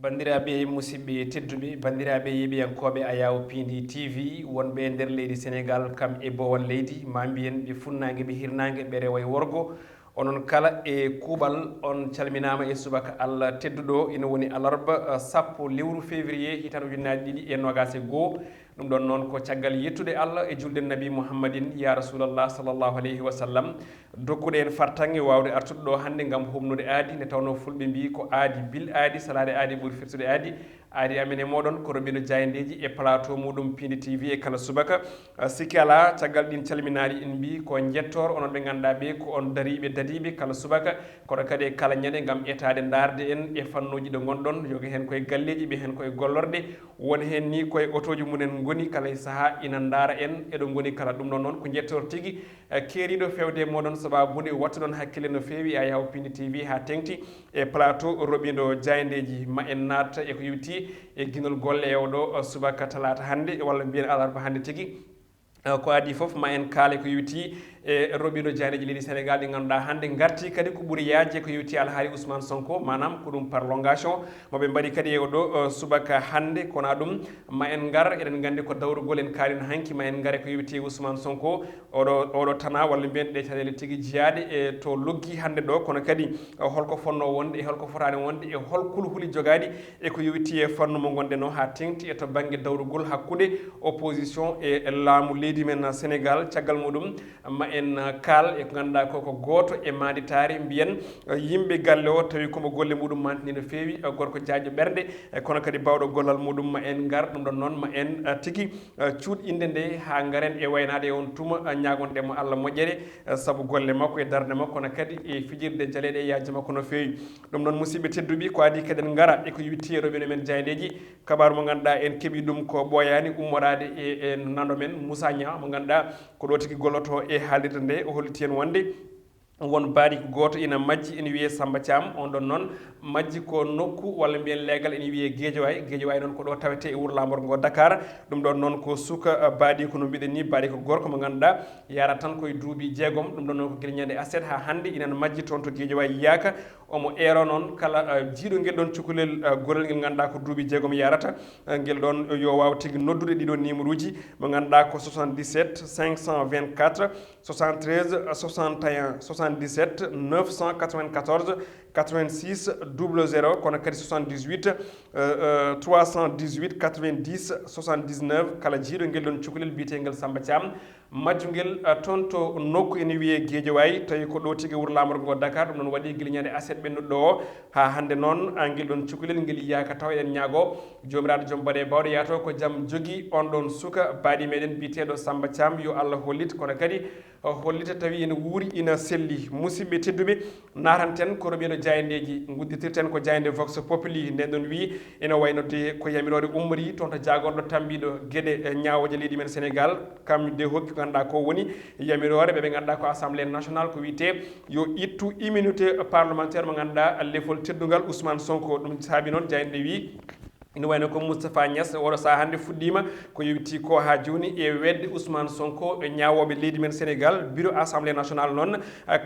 bandiraɓe musidɓe tedduɓe bandiraɓe yeɓiyankoɓe Ayaw Pindi TV wonɓe e nder leydi Sénégal kam e bowon leydi ma mbiyen ɓe funnague ɓe hirnague ɓe rewa e worgo onon kala e kuuɓal on calminama e subaka Allah tedduɗo ina woni alarba sappo lewru février hitan ujunnaje ɗiɗi e nogas e goho ɗum ɗon noon ko caggal yettude Allah e julde nabi Mouhammadin ya rasulallah sallllahu alayhi wa sallam dokkuɗo en fartange wawde artude ɗo hannde gam humnude aadi nde tawno fulɓe mbi ko aadi bil aadi salade aadi ɓuuri firtude aadi amen e moɗon ko Robino Diayendeji e plateau muɗum Pindi TV e kala subaka sikki ala caggal ɗin calminaɗi en mbi ko jettor onon ɓe ganduɗa ɓe ko on dariɓe dadiɓe kala subaka kono kadi e kala ñande gam etade darde en e fannuji ɗo gonɗon yoga hen koye galleji ɓe hen koye gollorɗe woni hen ni koye autoji munen goni kala e saaha ina daara en eɗo goni kala ɗum ɗon noon ko jettor tigui keeriɗo fewde e moɗon sababude watta ɗon hakkille no fewi e Ayaw Pindi TV ha tengti e plateau Robino Diayendeji ma en natta eko yewti e guinol golle e oɗo subaka talata hannde walla mbiyen alarba hannde tigui ko adi foof ma en kaale ko yewti e Robino Diayendeji leydi Sénégal ɗi ganduɗa hannde garti kadi ko ɓuuri yajde ko yewti alhaali Ousmane Sonko manam ko ɗum prolongation moɓe mbaɗi kadi e oɗo subaka hannde kona ɗum ma en gar eɗen gandi ko dawrugol en kaalino hanki ma en gaare ko yewti Ousmane Sonko oɗo tana walla mbiyen ɗe caɗele tigui jeyade e to loggi hannde ɗo kono kadi holko fonno wonde e holko fotani wonde e hol kulhuli jogadi e ko yewti e fannu mo gonɗen o ha tengti e to banggue dawrugol hakkude opposition e laamu leydi men Sénégal caggal muɗum ma en kaal e ko ganduɗa koko goto e manditare mbiyen yimɓe galle o tawi komo golle muɗum mantini no fewi gorko jaƴƴo ɓerde kono kadi bawɗo gollal muɗum ma en gar ɗum ɗon noon ma en tigui cuuɗ inde nde ha garen e waynade e on tuma ñagonɗemo Allah moƴƴere saabu golle makko e darde makko kono kadi e fijirde jaleɗe e yajji makko no fewi ɗum noon musidɓe tedduɓe ko adi kadi en gara eko yetti Robino men Diayendeji kabaru mo ganduɗa en keeɓi ɗum ko ɓooyani ummorade e nando men Moussa Niang mo ganduɗa ko ɗo tigui golloto e haalirde nde o holliti hen wonde won baɗi goto ina majji ene wiye Samba Thiam on ɗon noon majji ko nokku walla mbiyen leegal ene wiye Guédiawaye noon ko ɗo tawete e wuuro lamorgo Dakar ɗum ɗon noon ko suka baɗi ko no mbiɗen ni baɗi ko gorko mo ganduɗa yara tan koye duuɓi jeegom ɗum ɗon noon ko guila ñande aset ha hannde ina majji toon to Guédiawaye yiyaka omo ero noon kala jiiɗo guel ɗon cukalel gorel guel ganduɗa ko duuɓi jeegom yarata guel ɗon yo waw tigui noddude ɗiɗo numéro uji mo ganduɗa ko 77 524 73 61 77 994 86 00 kono kadi 78 318 90 79 kala jiiɗo guel ɗon cukalel biyetengel Samba Thiam majjugel toon to nokku ene wiye Guédiawaye tawi ko ɗo tigui wuuro lamorgo Dakar ɗum noon waɗi guila ñande aset ɓennuɗo ɗo o ha hande noon guel ɗon cukalel guel yiyaka taw eɗen ñaago jomiraɗo joom baɗe bawɗo yato ko jaam jogui on ɗon suka baɗi meɗen biyeteɗo Samba Thiam yo Allah hollit kono kadi hollita tawi ene wuuri ina selli musidɓe tedduɓe natanten ko Robino Diayendeji gudditirten ko Diayende Vox Populi nden ɗon wi ina waynode ko yamirore ummori toon to jagorɗo tambiɗo gueɗe ñawoje leydi men Sénégal kam de hokki ko ganduɗa ko woni yamirore ɓeɓe ganduɗa ko assemblée nationale ko wiyete yo ittu immunité parlementaire mo ganduɗa leefol teddugal Ousmane Sonko ɗum saabi noon Diayende wi ina wayno ko Moustapha Niass oɗo saaha hannde fuɗɗima ko yewti ko ha joni e wedde Ousmane Sonko e ñawoɓe leydi men Sénégal bureau assemblée nationale noon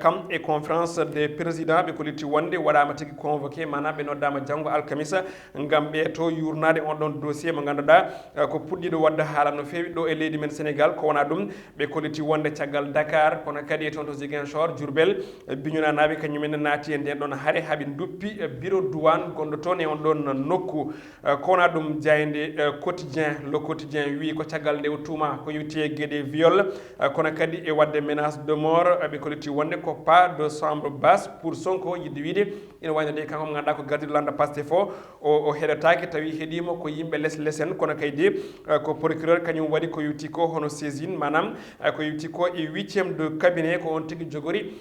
kam e conférence des présidents ɓe kollitti wonde waɗama tigui convoqué manam ɓe noddama janggo alkamisa gam ɓeeto yurnade on ɗon dossier mo ganduɗa ko puɗɗiɗo wadde haala no fewi ɗo e leydi men Sénégal ko wona ɗum ɓe kollitti wonde caggal Dakar kono kadi e toon to Ziguinchor Diourbel Bignona naaɓe kañumen naati e nden ɗon haare haaɓe duppi bureau douane gonɗo toon e on ɗon nokku kowona ɗum Diayende quotidien le quotidien wi ko caggal nde o tuma ko yewti e gueɗe viol kono kadi e wadde menace de mort ɓe kollitti wonde ko pas de chambre basse pour Sonko yidde wiide ina waynode kanko mo ganduɗa ko gardiɗo landa Pastef o heɗotaki tawi heeɗima ko yimɓe lesen kono kaydi ko procureur kañum waɗi ko yewti ko hono saisine manam ko yewti ko e 8e de cabinet ko on tigui jogori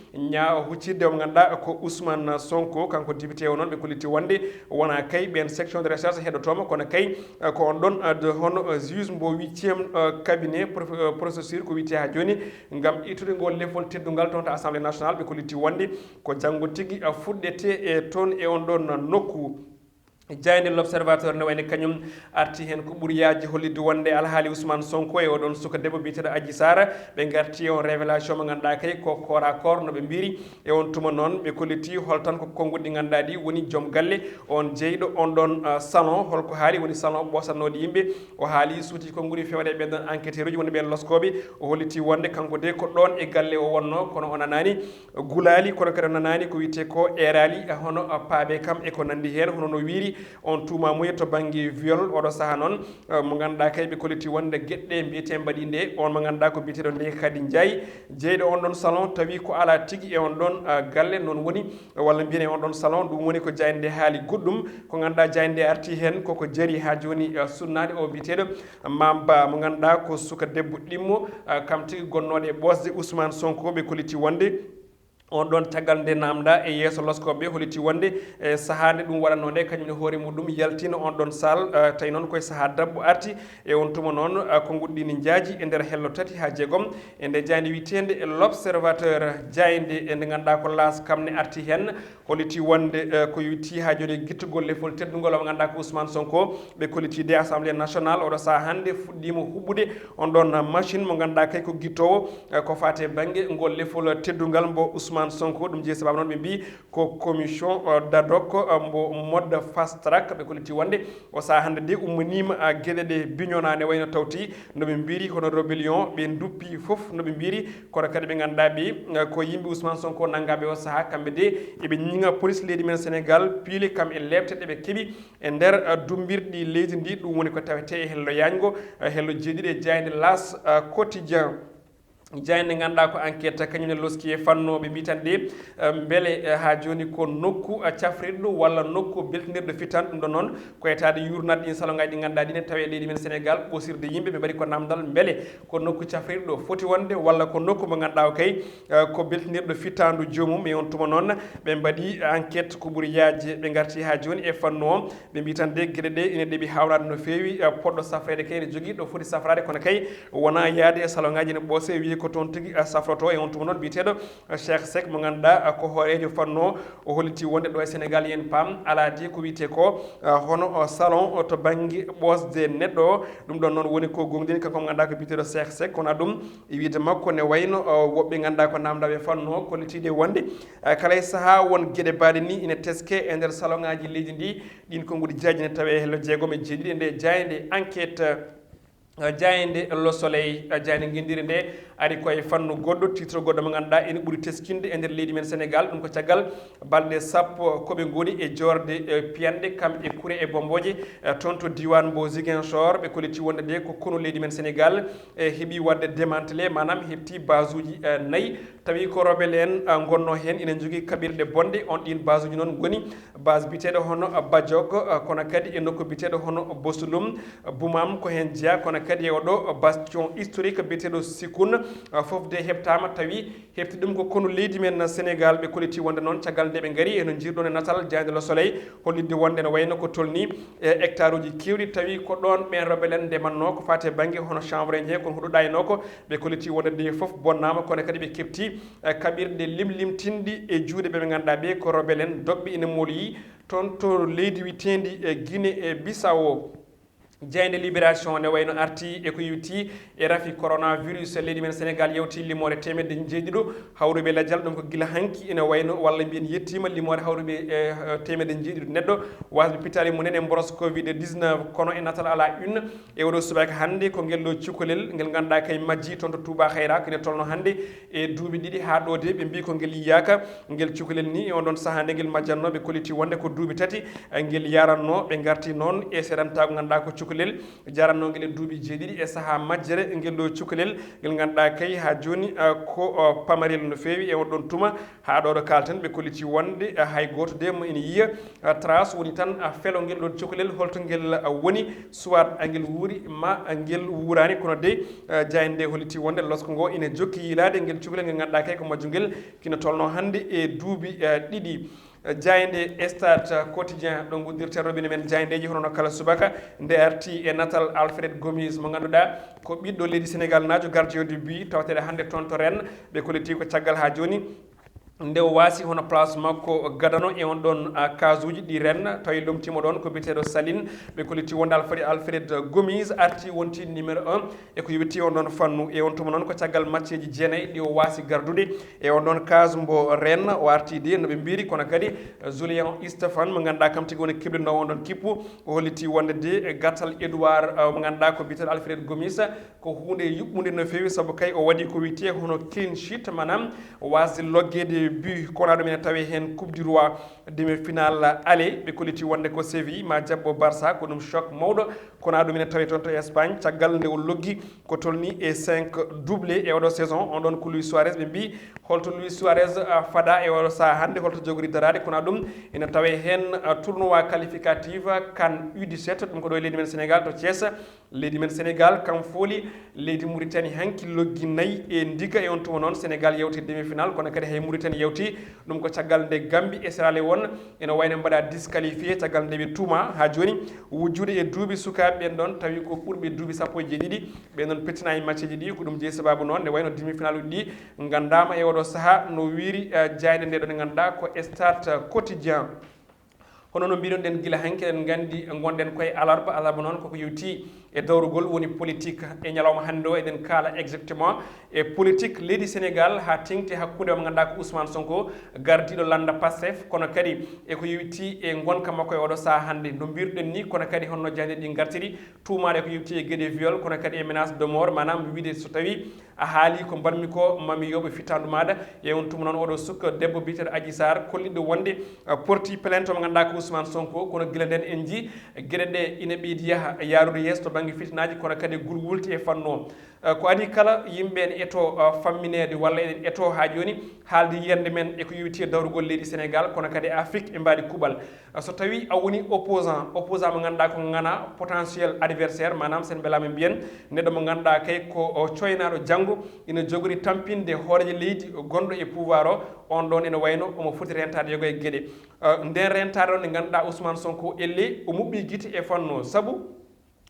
huccirde mo ganduɗa ko Ousmane Sonko kanko député o noon ɓe kollitti wonde wona kay ɓen section de recherche heɗotoma kono kay ko on ɗon de hono juge mbo 8e cabinet procédure ko wiyete ha joni gam ittude ngol leefol teddugal toon to assemblée nationale ɓe kollitti wonde ko janggo tigui fuɗɗete e toon e on ɗon nokku jayde l'observateur ne wayne kañum arti hen ko ɓuuri yajji hollidde wonde alhaali Ousmane Sonko e oɗon suka debbo biyeteɗo Adji Sarr ɓe garti on révélation mo ganduɗa kay ko corps à corps noɓe mbiri e on tuma noon ɓe kolliti hol tan ko konngol ɗi ganduɗa ɗi woni joom galle on jeyɗo on ɗon salon holko haali woni salon ɓosatnode yimɓe o haali suuti konnguli fewde ɓen ɗon enquêteur uji woni ɓen loskoɓe o holliti wonde kanko de ko ɗon e galle o wonno kono o nanani gulali kono kadi o nanani ko wiyete ko erali hono paaɓe kam e ko nandi hen hono no wiiri on tuma muye to banggue viol oɗo saaha noon mo ganduɗa kay ɓe kolliti wonde gueɗɗe mbiyete mbaɗi nde on mo ganduɗa ko mbiyeteɗo nde kadi Ndiaye jeyɗo on ɗon salon tawi ko ala tigui e on ɗon galle noon woni walla mbiyen e on ɗon salon ɗum woni ko Diaye nde haali goɗɗum ko ganduɗa Diaye nde arti hen koko jaari ha joni sunnade o mbiyeteɗo Mamba mo ganduɗa ko suka debbo ɗimmo kam tigui gonnoɗo e ɓosde Ousmane Sonko ɓe kolliti wonde on ɗon caggal nde namda e yeeso loskoɓe holiti wonde e sahade ɗum waɗanno nde kañumne hoore muɗum yaltino on ɗon sal tawi noon koye saaha dabbo arti e on tuma noon ko guɗɗini jaaji e nder hello tati ha jeegom e nde jayde witende l'observateur jayde e nde ganduɗa ko las kamne arti hen holiti wonde ko witti ha joni guittugol lefol teddugol o ganduɗa ko Ousmane Sonko ɓe kolliti de assemblée nationale oɗo saaha hande fuɗɗima huɓɓude on ɗon machine mo ganduɗa kay ko guittowo ko fate banggue ngol lefol teddugal mbo Ousmane Sonko ɗum jeeyi sababu noon ɓe mbi ko commission d'ad hoc mbo mode fast track ɓe kolliti wonde o saaha hande de ummanima gueɗe ɗe bignona ne wayno tawti noɓe mbiri hono rébellion ɓe duppi foof noɓe mbiri kono kadi ɓe ganduɗa ɓe ko yimɓe Ousmane Sonko nangaɓe o saaha kamɓe de eɓe ñiŋa police leydi men Sénégal piile kam e lebteɗe ɓe keeɓi e nder dumbirɗi leydi ndi ɗum woni ko tawete e hello yañgo hello jeeɗiɗi e jayde las quotidien jayde ganduɗa ko enquête kañumne loski e fannoɓe mbi tan de beele ha joni ko nokku cafrirɗo walla nokku beltinirɗo fitan ɗum ɗon noon ko etade yurnade ɗin salongaji ɗi ganduɗa ɗine tawi e leydi men Sénégal ɓosirde yimɓe ɓe mbaɗi ko namdal beele ko nokku cafrirɗo foti wonde walla ko nokku mo ganduɗa o kay ko beltinirɗo fitandu jomum e on tuma noon ɓe mbaɗi enquête ko ɓuuri yaaje ɓe garti ha joni e fannu o ɓe mbi tan de gueɗe ɗe ine ɗeeɓi hawrade no fewi poɗɗo safrede kay ne jogui ɗo foti safrade kono kay wona yaade e salongaji ne ɓoose wiye ko toon tigui safroto e on tuma noon mbiyeteɗo Cheikh Seck mo ganduɗa ko hoorejo fanno o holliti wonde ɗo e Sénégal yen paam ala de ko wiyete ko hono salon to banggue ɓosde neɗɗo o ɗum ɗon noon woni ko gonɗini kanko mo ganduɗa ko mbiyeteɗo Cheikh Seck kono ɗum e wiide makko ne wayno woɓɓe ganduɗa ko namdaɓe fanno kollitide wonde kala e saaha won gueɗe mbaɗe ni ine teske e nder salon ngaji leydi ndi ɗin konngudi jaaji ne tawe hello jeegom e jeeɗiɗi nde jayde enquête jayde Le Soleil jayde guindiri nde ari koye fannu goɗɗo titre goɗɗo mo ganduɗa ene ɓuuri teskinde e nder leydi men Sénégal ɗum ko caggal balɗe sappo koɓe goni e jorde piyanɗe kamɓe e kuure e bomboje toon to diwan mbo Ziguinchor ɓe kolliti wonde de ko kono leydi men Sénégal heeɓi wadde démantelé manam heɓti base uji nayyi tawi ko rebelle en gonno hen ina jogui kaɓirɗe bonde on ɗin base uji noon goni base biteɗo hono Badiog kono kadi e nokku biteɗo hono Bosulum Boumam ko hen jeeya kono kadi e oɗo bastion historique biteɗo Sikun fof de heɓtama tawi hefti ɗum ko kono leydi men Sénégal ɓe kolliti wonde noon caggal nde ɓe gaari eno jirɗon e natal jayde Le Soleil hollidde wonde ne wayno ko tolni hectare uji kewɗi tawi ko ɗon ɓen rebelle en ndemanno ko fate banggue hono chanvre en he kono huɗo ɗayno ko ɓe kolliti wonde de foof bonnama kono kadi ɓe kefti kaɓirɗe limlimtinɗi e juuɗe ɓe ganduɗa ɓe ko rebelle en doɓɓe ina molyi toon to leydi witendi e Guinée e Bissau jayde libération ne wayno arti e ko yewti e rafi coronavirus leydi men Sénégal yewti limore temedde jeeɗiɗo hawruɓe lajjal ɗum ko guila hanki ene wayno walla mbiyen yettima limore hawruɓe temedde jeeɗiɗo neɗɗo wasɓe pitali mumen e boros covid 19 kono e natal ala une e oɗo subaka hande ko ngel ɗo cukalel ngel ganduɗa kay majji toon to Touba Khayra kene tolno hande e duuɓi ɗiɗi ha ɗo de ɓe mbi ko ngel yiyaka ngel cukalel ni e on ɗon saaha nde ngel majjanno ɓe kolliti wonde ko duuɓi tati ngel yaranno ɓe garti noon e seɗantago ganduɗa ko cukalel jaranno ngel e duuɓi jeeɗiɗi e saaha majjere ngel ɗo cukalel ngel ganduɗa kay ha joni ko pamarel no fewi e on ɗon tuma ha ɗo ɗo kalten ɓe kolliti wonde hay goto de mo ene yiya trace woni tan felo ngel ɗon cukalel holto ngel woni soit ngel wuuri ma ngel wurani kono de jayde nde holliti wonde losko ngo ine jokki yilade ngel cukalel ngel ganduɗa kay ko majju ngel kina tolno hande e duuɓi ɗiɗi jayde stade quotidien ɗo guddirte robine men jayndeji hono no kala subaka nde arti e natal Alfred Gomis mo ganduɗa ko ɓiɗɗo leydi Sénégal najo gardien du but tawatede hande toon to Rennes ɓe kolliti ko caggal ha joni nde waasi hono place makko gadano e on ɗon kasuji ɗi renna tawi lomtima ɗon ko biteɗo Saline ɓe koliti wonde Alfred Gomis arti wonti numéro 1 e ko yetti on ɗon fannu e on tuma noon ko caggal matcheji jeenayyi ɗi o waasi gardude e on ɗon kasu mbo renna o arti de noɓe mbiri kono kadi Julien Stéphane mo ganduɗa kam tigui woni keblinowo on ɗon kippu o holliti wonde de gattal Edouard mo ganduɗa ko biteɗo Alfred Gomis ko hunde yuɓɓude no fewi saabu kay o waɗi ko wiite hono clean sheet manam wasde loggede but kono ɗum ene tawi hen coupe du roi demi final aller ɓe koliti wonde ko Séville ma jabbo Barça ko ɗum choc mawɗo kono ɗum ene tawi toon to Espagne caggal nde o loggi ko tolni e 5 doublé e oɗo saison on ɗon ko Luis Suarez ɓe mbi holto Luis Suarez fada e oɗo saha hannde holto jogori darade kono ɗum ene tawi hen tournoi qualificative CAN U17 ɗum ko ɗo e leydi men Sénégal to Thiès leydi men Sénégal kam fooli leydi Mauritanie hanki loggi nayyi e ndiga e on tuma noon Sénégal yewti demi final kono kadi hay Mauritanie yewti ɗum ko caggal nde Gambie e Sierra Leone ene wayno mbaɗa disqualifié caggal nde ɓe tuuma ha joni wujjude e duuɓi sukaɓe ɓen ɗon tawi ko ɓurɓe duuɓi sappo e jeeɗiɗi ɓen ɗon pettina e match ji ɗi ko ɗum jeeyi sababu noon nde wayno demi final uji ɗi gandama e oɗo saaha no wiiri jayɗe nde ɗo nde ganduɗa ko stade quotidien hono no mbiɗon ɗen guila hanki eɗen gandi gonɗen koye alarba noon koko yewti e dawrugol woni politique e ñalawma hannde o eɗen kaala exactement e politique leydi Sénégal ha tengti hakkude mo ganduɗa ko Ousmane Sonko gardiɗo landa Pastef kono kadi eko yewti e gonka makko e oɗo saha hannde no mbirɗen ni kono kadi honno jande ɗi gartiri tuumaɗe ko yewti e gueɗe viol kono kadi e menace de mort manam wiide so tawi a haali ko mbanmi ko mami yoɓe fittandu maɗa e on tuma noon oɗo sukka debbo biteɗo Adji Sarr kolliɗo wonde porti plainte mo ganduɗa ko Ousmane Sonko kono guila nden en ji gueɗe ɗe ina ɓeydi yaaha yarude yeeso to banggue fitinaji kono kadi gulwulti e fanno ko adi kala yimɓe en eto famminede walla eɗen eto ha joni haalde yiyande men eko yewti e dawrugol leydi Sénégal kono kadi Afrique e mbaɗi kuuɓal so tawi a woni opposant mo ganduɗa ko gana potentiel adversaire manam sen beelama mbiyen neɗɗo mo ganduɗa kay ko coynaɗo janggo ina jogori tampinde hooreje leydi gonɗo e pouvoir o on ɗon ene wayno omo foti rentade yogo e gueɗe nden rentade on nde ganduɗa Ousmane Sonko elle o muɓɓi guite e fanno saabu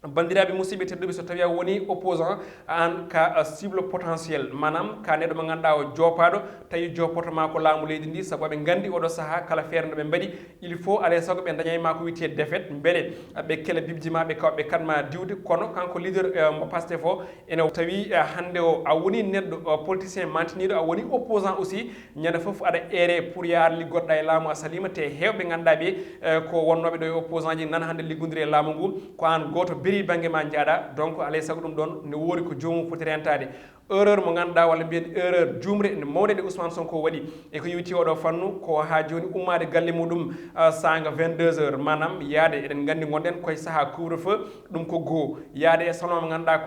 bandiraɓe musidɓe tedduɓe so tawi a woni opposant an ka cible potentiel manam ka neɗɗo mo ganduɗa o jopaɗo tawi jopotoma ko laamu leydi ndi saabu ɓe gandi oɗo saaha kala feere nde ɓe mbaɗi il faut alay saago ɓe dañayma ko wiite défaite beele ɓe kela bibji ma ɓe kawɓe kadma diwde kono kanko leader mo Pastef o ene tawi hande o a woni neɗɗo politicien mantiniɗo a woni opposant aussi ñande foof aɗa ere pour yaar liggoɗɗa e laamu a salima te hewɓe ganduɗa ɓe ko wonnoɓe ɗo e opposant ji nana hande liggodiri e laamu ngu ko an goto biri banggue ma jaaɗa donc alay saago ɗum ɗon ne woori ko jomum foti rentade erreur mo ganduɗa walla mbiyen erreur jumre nde mawde nde Ousmane Sonko waɗi e ko yewti oɗo fannu ko ha joni ummade galle muɗum sanga 22 heures manam yaade eɗen gandi gonɗen koye saaha couvre feu ɗum ko goho yaade e salon mo ganduɗa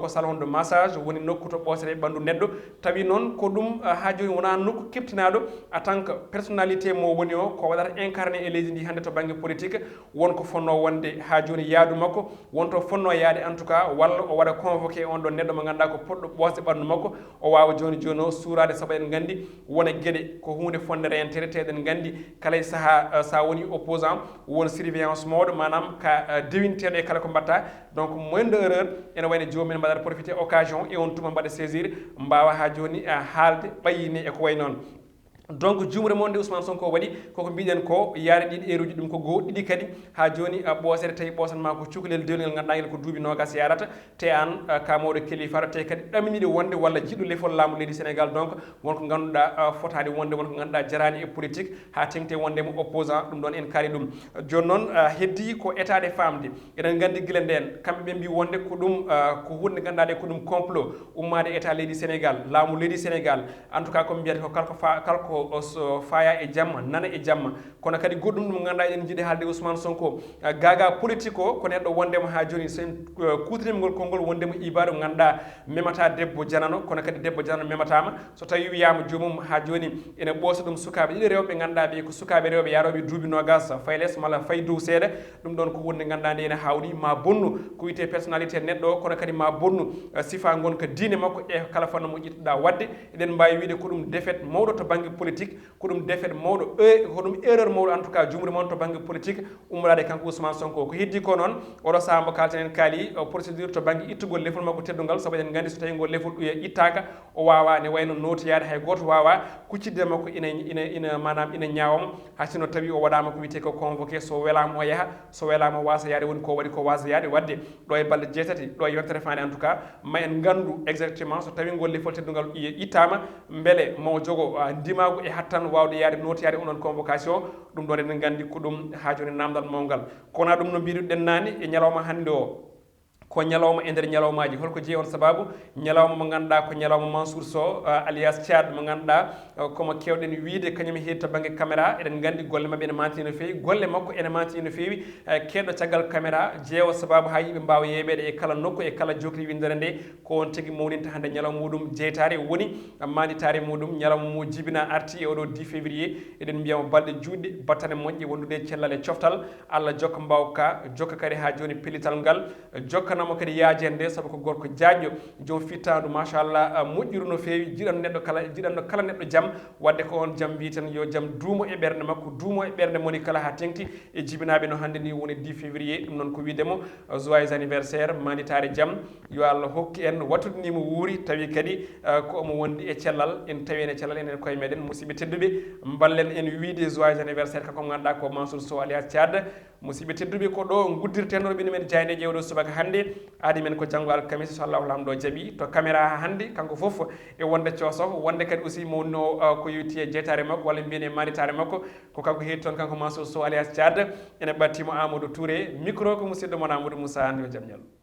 ko salon de massage woni nokku to ɓosete ɓandu neɗɗo tawi noon ko ɗum ha joni wona nokku keptinaɗo en tant que personnalité mo woni o ko waɗata incarné e leydi ndi hande to banggue politique wonko fonno wonde ha joni yaadu makko wonto fonno yaade en tout cas walla o waɗa convoqué on ɗo neɗɗo mo ganduɗa ko poɗɗo ɓosde ɓandu makko o wawa joni joni o suurade saabu en gandi wona gueɗe ko hunde fondere entere te eɗen gandi kala e saaha sa woni opposant won surveillance mawɗo manam ka dewinteɗo e kala ko mbatta donc moindre erreur ene wayno jomumen mbaɗata profité occasion e on tuma mbaɗa saisir mbawa ha joni haalde ɓayini eko way noon donc jumre monde Ousmane Sonko waɗi koko mbiɗen ko yaare ɗiɗi eruji ɗum ko goho ɗiɗi kadi ha joni ɓoosere tawi ɓoosanma ko cukalel dewlel ganduɗa ko duuɓi nogas yarata te an ka mawɗo kilifa te kadi ɗaminiɗe wonde walla jiɗɗo lefol laamu leydi Sénégal donc wonko ganduɗa fotade wonde wonko ganduɗa jarani e politique ha tengte wondemo opposant ɗum ɗon en kaali ɗum joni noon heddi ko état famde eɗen gandi guila nden kamɓe ɓe mbi wonde ko ɗum ko hunde ganduɗa ko ɗum complot ummade état leydi Sénégal laamu leydi Sénégal en tout cas komi mbiyata ko kalko faya e jamma nana e jamma kono kadi goɗɗum ɗum ganduɗa eɗen jiiɗi haalde Ousmane Sonko gaga politique o ko neɗɗo wondemo ha joni sen kutinimgol konngol wondemo ibade ganduɗa memata debbo janano kono kadi debbo janano mematama so tawi wiyama jomum ha joni ene ɓoosa ɗum sukaɓe ɗiɗi rewɓe ganduɗa ɓe ko sukaɓe rewɓe yaroɓe duuɓi nogas fay less malla fay dow seeɗa ɗum ɗon ko wonde ganduɗa nde ene hawɗi ma bonnu ko wiyete personnalité neɗɗo o kono kadi ma bonnu sifa gonka diine makko e kala fanno mo ƴettuɗa wadde eɗen mbawi wiide ko ɗum défaite mawɗo to banggue politique ko ɗum défaite mawɗo ko ɗum erreur mawɗo en tout cas jumri moon to banggue politique ummorade kanko Ousmane Sonko ko heddi ko noon oɗo saaha mo kalten en kaali procédure to banggue ittugol lefol makko teddugal saabu eɗen gandi so tawi ngol lefol ittaka o wawa ne wayno notoyade hay goto wawa kuccidde makko ina manam ina ñawama ha sino tawi o waɗama ko wiyete ko convoqué so welama o yaaha so welama o wasa yaade woni ko waɗi ko wasa yaade wadde ɗo e balɗe jeetati ɗo e yontere fande en tout cas ma en gandu exactement so tawi ngol lefol teddugal ittama beele mo jogo ndimago e hattan wawde yaade notoyade onon convocation ɗum ɗon eɗen gandi ko ɗum ha joni namdal mawgal kono ɗum no mbiruɗen nane e ñalawma hande o ko ñalawma e nder ñalawmaji holko jeeyi on sababu ñalawma mo ganduɗa ko ñalawma Mansour Sow alias Thiad mo ganduɗa komo kewɗen wiide kañum heedi to banggue caméra eɗen gandi golle mabɓe ene manti no fewi golle makko ene manti no fewi keɗɗo caggal caméra jeewa sababu ha yimɓe mbawa yeɓede e kala nokku e kala jokri windere nde ko on tigui mawninta hande ñalawma muɗum jeytare woni manditare muɗum ñalawma mo jibina arti e oɗo 10 février eɗen mbiyamo balɗe juɗɗe battane moƴƴe wondude cellal e coftal Allah jokka mbawka jokka kadi ha joni pellital ngal jokkana mo kadi yaajende sabu ko gorko jaajƴo joom fittandu machallah moƴƴiru no fewi jiɗanno kala neɗɗo jaam wadde ko on jaam mbiten yo jaam duumo e ɓerde makko duumo e ɓerde moni kala ha tengti e jibinaɓe no hande ni woni 10 février ɗum noon ko widemo joyeux anniversaire manditare jaam yo Allah hokki en wattudinimo wuuri tawi kadi ko omo wondi e cellal en tawi ene cellal enen koye meɗen musidɓe tedduɓe ballen en wiide joyeux anniversaire kako ganduɗa ko Mansour Sow alias Thiad musidɓe tedduɓe ko ɗo guddirten ɗo ɓini men jayde ƴewɗo subaka hannde aadi men ko janggo alkamisa so Allahu lamɗo jaaɓi to caméra ha hannde kanko foof e wonde coosoko wonde kadi aussi mo wonno ko yewti e jeetare makko walla mbiyen e manitare makko ko kanko heedi toon kanko Mansour Sow alias Thiad ene ɓattimo Amadou Touré micro ko musidɗo mon Amadou Moussa yo jaam ñallu